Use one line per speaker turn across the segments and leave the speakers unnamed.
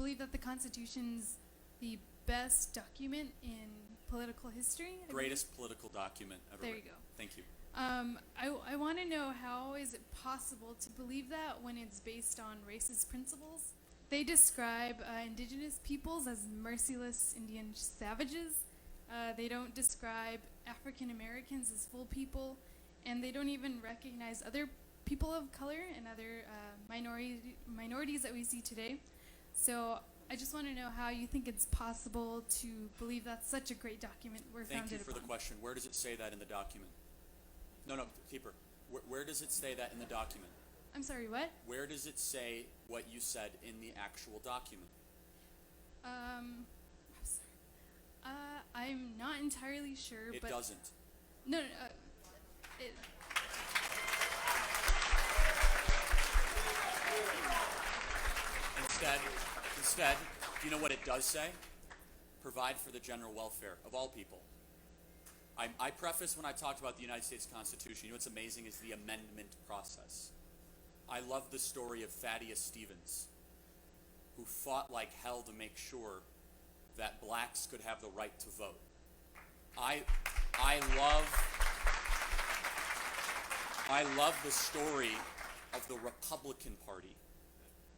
believe that the Constitution's the best document in political history.
Greatest political document ever
There
written.
you go.
Thank you.
I want to know, how is it possible to believe that when it's based on racist principles? They describe indigenous peoples as merciless Indian savages. They don't describe African Americans as full people, and they don't even recognize other people of color and other minorities that we see today. So I just want to know how you think it's possible to believe that's such a great document we're founded upon.
Thank you for the question. Where does it say that in the document? No, keeper. Where does it say that in the document?
I'm sorry, what?
Where does it say what you said in the actual document?
I'm sorry. I'm not entirely sure,
It
but...
doesn't.
No,
Instead, do you know what it does say? Provide for the general welfare of all people. I preface when I talked about the United States Constitution, you know what's amazing is the amendment process. I love the story of Thaddeus Stevens, who fought like hell to make sure that blacks could have the right to vote. I love the story of the Republican Party,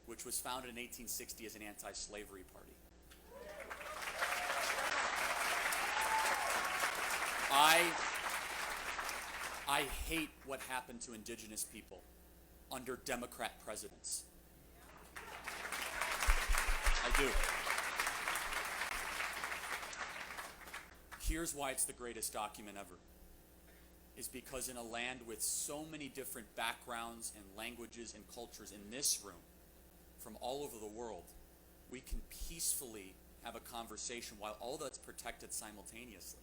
which was founded in 1860 as an anti-slavery party. I hate what happened to indigenous people under Democrat presidents. I do. Here's why it's the greatest document ever. Is because in a land with so many different backgrounds and languages and cultures in this room, from all over the world, we can peacefully have a conversation while all that's protected simultaneously.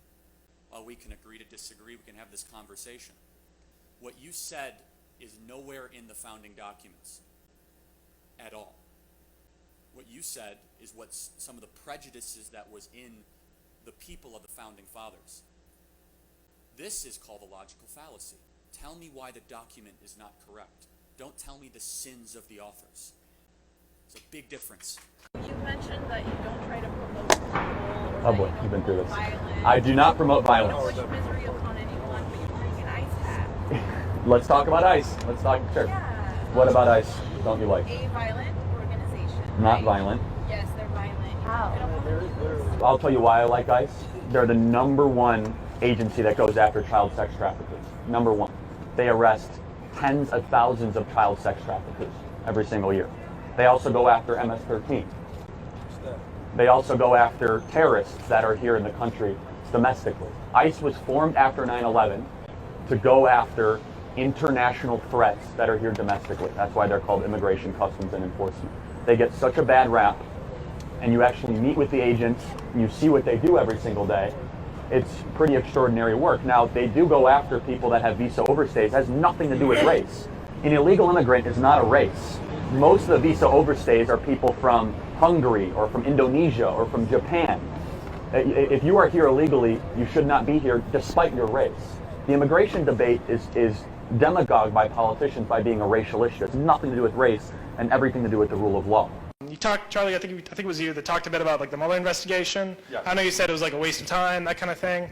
While we can agree to disagree, we can have this conversation. What you said is nowhere in the founding documents at all. What you said is what's some of the prejudices that was in the people of the founding fathers. This is called a logical fallacy. Tell me why the document is not correct. Don't tell me the sins of the authors. It's a big difference.
You mentioned that you don't try to promote people.
Oh boy, you've been through this. I do not promote violence.
You don't wish misery upon anyone, but you bring an ICE hat.
Let's talk about ICE. Let's talk, sure.
Yeah.
What about ICE don't you like?
A violent organization.
Not
right?
violent.
Yes, they're violent.
How? I'll tell you why I like ICE. They're the #1 agency that goes after child sex traffickers. #1. They arrest tens of thousands of child sex traffickers every single year. They also go after MS-13. They also go after terrorists that are here in the country domestically. ICE was formed after 9/11 to go after international threats that are here domestically. That's why they're called Immigration, Customs, and Enforcement. They get such a bad rap, and you actually meet with the agents, and you see what they do every single day. It's pretty extraordinary work. Now, they do go after people that have visa overstays. It has nothing to do with race. An illegal immigrant is not a race. Most of the visa overstays are people from Hungary or from Indonesia or from Japan. If you are here illegally, you should not be here despite your race. The immigration debate is demagogued by politicians by being a racial issue. It's nothing to do with race and everything to do with the rule of law.
You talked, Charlie, I think it was you that talked a bit about like the Mueller investigation. Yeah. I know you said it was like a waste of time, that kind of thing.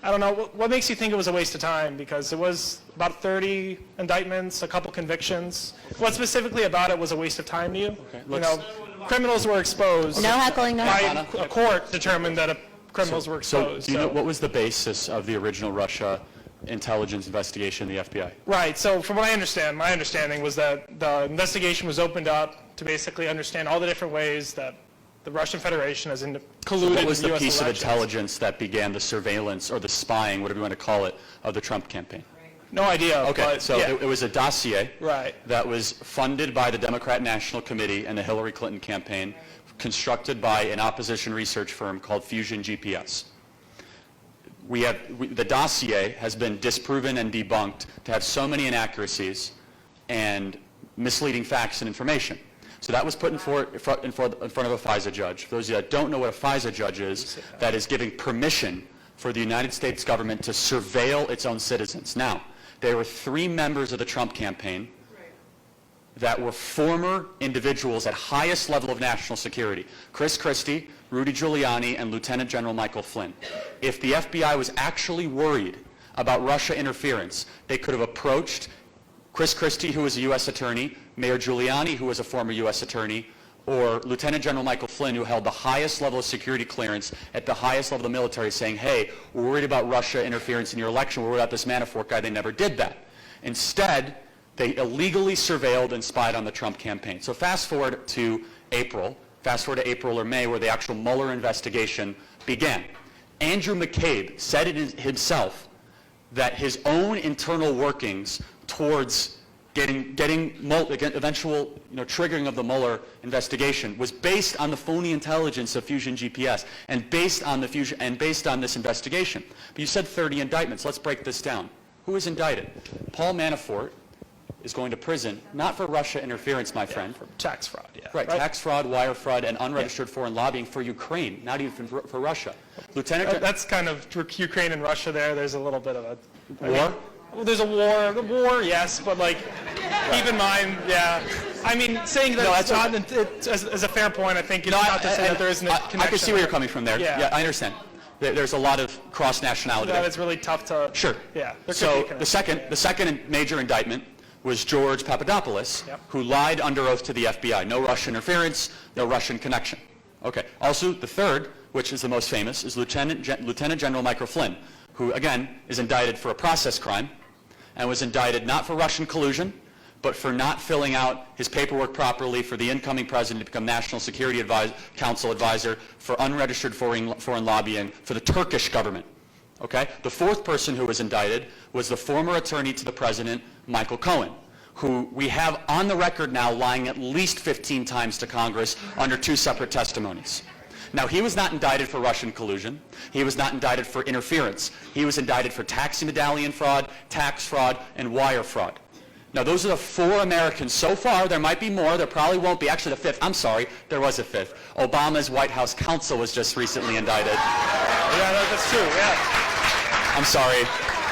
I don't know, what makes you think it was a waste of time? Because it was about 30 indictments, a couple convictions. What specifically about it was a waste of time to you? Okay, you know, criminals were exposed.
No heckling, no
heckling. A court determined that criminals were exposed.
So do you know what was the basis of the original Russia intelligence investigation in the FBI?
Right, so from what I understand, my understanding was that the investigation was opened up to basically understand all the different ways that the Russian Federation has colluded with U.S.
What was the piece
elections.
of intelligence that began the surveillance or the spying, whatever you want to call it, of the Trump campaign?
No idea.
Okay,
but,
so
yeah.
it was a dossier
Right.
that was funded by the Democrat National Committee and the Hillary Clinton campaign, constructed by an opposition research firm called Fusion GPS. The dossier has been disproven and debunked to have so many inaccuracies and misleading facts and information. So that was put in front of a FISA judge. For those of you that don't know what a FISA judge is, that is giving permission for the United States government to surveil its own citizens. Now, there were 3 members of the Trump campaign that were former individuals at highest level of national security, Chris Christie, Rudy Giuliani, and Lieutenant General Michael Flynn. If the FBI was actually worried about Russia interference, they could have approached Chris Christie, who was a U.S. attorney, Mayor Giuliani, who was a former U.S. attorney, or Lieutenant General Michael Flynn, who held the highest level of security clearance at the highest level of the military, saying, hey, we're worried about Russia interference in your election, we're worried about this Manafort guy. They never did that. Instead, they illegally surveilled and spied on the Trump campaign. So fast forward to April or May, where the actual Mueller investigation began. Andrew McCabe said it himself that his own internal workings towards getting eventual triggering of the Mueller investigation was based on the phony intelligence of Fusion GPS and based on this investigation. But you said 30 indictments. Let's break this down. Who is indicted? Paul Manafort is going to prison, not for Russia interference, my friend.
For tax fraud, yeah.
Right, tax fraud, wire fraud, and unregistered foreign lobbying for Ukraine, not even for Russia.
That's kind of Ukraine and Russia there. There's a little bit of a...
War?
Well, there's a war, yes, but like, keep in mind, yeah. I mean, saying that it's not, as a fair point, I think it's not to say that there isn't a connection.
I can see where you're coming from there.
Yeah,
I understand. There's a lot of cross-nationality there.
That is really tough to...
Sure.
Yeah.
So the second major indictment was George Papadopoulos, who lied under oath to the FBI. No Russian interference, no Russian connection. Okay. Also, the third, which is the most famous, is Lieutenant General Michael Flynn, who, again, is indicted for a process crime and was indicted not for Russian collusion, but for not filling out his paperwork properly for the incoming president to become National Security Council advisor for unregistered foreign lobbying for the Turkish government. Okay? The fourth person who was indicted was the former attorney to the president, Michael Cohen, who we have on the record now lying at least 15 times to Congress under 2 separate testimonies. Now, he was not indicted for Russian collusion. He was not indicted for interference. He was indicted for taxi medallion fraud, tax fraud, and wire fraud. Now, those are the 4 Americans so far. There might be more. There probably won't be. Actually, the 5th. I'm sorry. There was a 5th. Obama's White House counsel was just recently indicted.
Yeah, that's true. Yeah.
I'm sorry.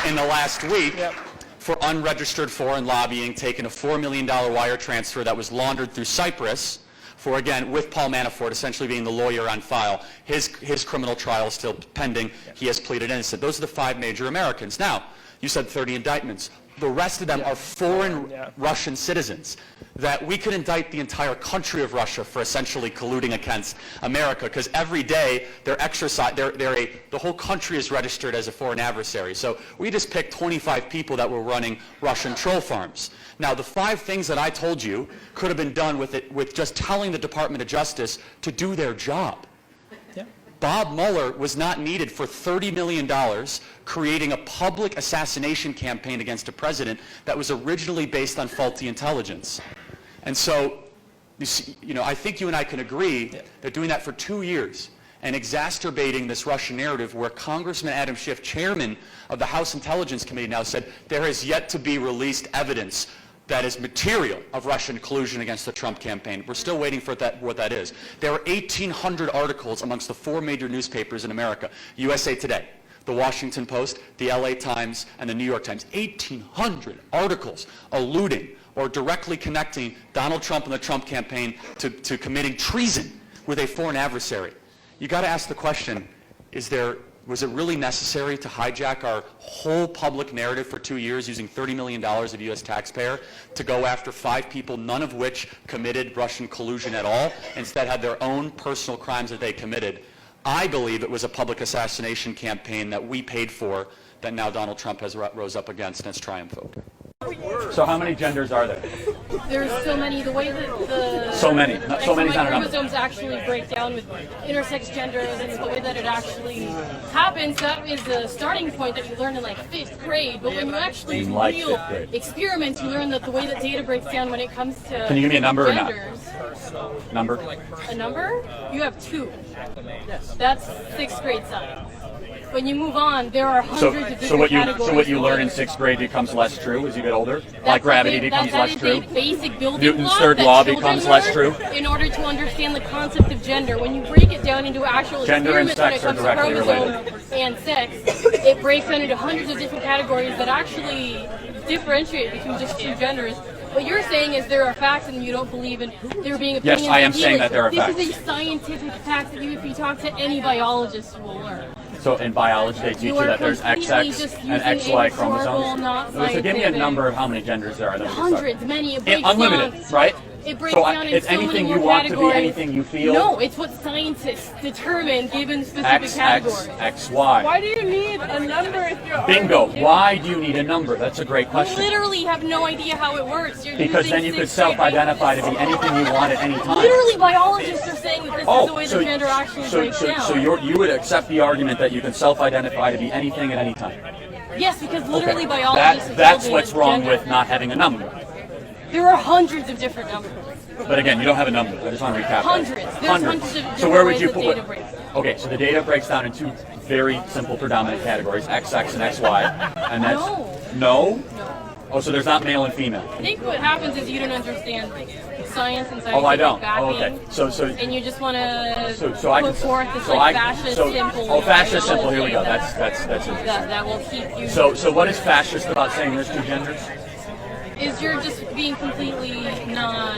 In the last week, for unregistered foreign lobbying, taking a $4 million wire transfer that was laundered through Cyprus, for, again, with Paul Manafort essentially being the lawyer on file. His criminal trial is still pending. He has pleaded innocent. Those are the 5 major Americans. Now, you said 30 indictments. The rest of them are foreign Russian citizens that we could indict the entire country of Russia for essentially colluding against America, because every day the whole country is registered as a foreign adversary. So we just picked 25 people that were running Russian troll farms. Now, the 5 things that I told you could have been done with just telling the Department of Justice to do their job. Bob Mueller was not needed for $30 million creating a public assassination campaign against a president that was originally based on faulty intelligence. And so, I think you and I can agree that doing that for 2 years and exacerbating this Russian narrative where Congressman Adam Schiff, chairman of the House Intelligence Committee, now said there has yet to be released evidence that is material of Russian collusion against the Trump campaign. We're still waiting for what that is. There are 1,800 articles amongst the 4 major newspapers in America, USA Today, the Washington Post, the LA Times, and the New York Times. 1,800 articles alluding or directly connecting Donald Trump and the Trump campaign to committing treason with a foreign adversary. You got to ask the question, was it really necessary to hijack our whole public narrative for 2 years using $30 million of U.S. taxpayer to go after 5 people, none of which committed Russian collusion at all, instead had their own personal crimes that they committed? I believe it was a public assassination campaign that we paid for that now Donald Trump has rose up against and has triumphed over.
So how many genders are there?
There's so many. The way that the
so many is not a number.
chromosomes actually break down with intersex genders and the way that it actually happens, that is the starting point that you learn in like 5th grade. But when you actually do real experiments, you learn that the way that data breaks down when it comes to
Can you give me a number
genders,
or not? Number?
A number? You have 2. That's 6th grade science. When you move on, there are hundreds of different categories.
So what you learn in 6th grade becomes less true as you get older? Like gravity becomes less true?
That's a basic building
Newton's
block
3rd
that
law
children
becomes less
learn
true?
in order to understand the concept of gender. When you break it down into actual
Gender and
experiments when it
sex
comes
are
to
directly
chromosome and sex, it breaks down into hundreds of different categories that actually differentiate between just 2 genders. What you're saying is there are facts and you don't believe in there being
Yes,
opinions.
I am
and
saying that there are
This
facts.
is a scientific fact that if you talk to any biologist, you will learn.
So in biology, they teach you
are
that there's
completely
XX
just
and
using
XY
historical,
chromosomes.
not
So give me a
scientific.
number of how many genders there are. That we can
Hundreds,
start.
many. It breaks
Unlimited,
down,
right?
It breaks
So
down in
it's
so many
anything
more
you want to be,
categories.
anything you feel.
No, it's what scientists determine given specific
X,
categories.
X, XY.
Why do you need a number if you're
Bingo.
already
Why do you need a number? That's a great
You
question.
literally have no idea how it works. You're
Because
using
then you could
6
self-identify to be anything you want at any time.
Literally, biologists are saying that this is the way the gender actually breaks down.
So you would accept the argument that you can self-identify to be anything at any time.
Yes, because literally
Okay.
biologists.
That's
have
what's
told me
wrong
gender.
with not having a number.
There are hundreds of different numbers.
But again, you don't have a number. I just want to recap. that.
Hundreds. There's hundreds of different
So where would
ways
you
that
put?
data breaks down.
Okay, so the data breaks down in two very simple predominant categories: XX and XY, and that's
No.
no. Oh, so there's not male and female.
I think what happens is you don't understand science and scientific
Oh, I don't.
backing.
Oh, okay. So
And you just want to
so I can
put forth this
so
like
I
fascist
so
simple.
oh, fascist simple. Here we go.
ideology
That's interesting.
that will keep you.
So what is fascist about saying there's two genders?
Is you're just being completely not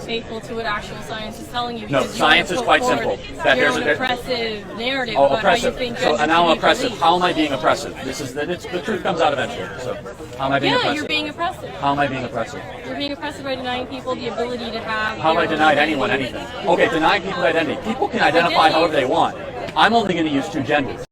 faithful to what actual science is telling you.
No,
because you
science
wanna
is
put
quite
forth
simple. That
your
there's
own
a-
oppressive narrative
Oh,
about how you
oppressive.
think
So
gender
and now
should
I'm
be
oppressive.
believed.
How am I being oppressive? This is the truth comes out eventually. So how am I being
Yeah,
oppressive?
you're being oppressive.
How am I being oppressive?
You're being oppressive by denying people the ability to have.
How have I
their
denied
own
anyone
identity.
anything? Okay, denying people identity. People can identify however they want. I'm only going to use two genders.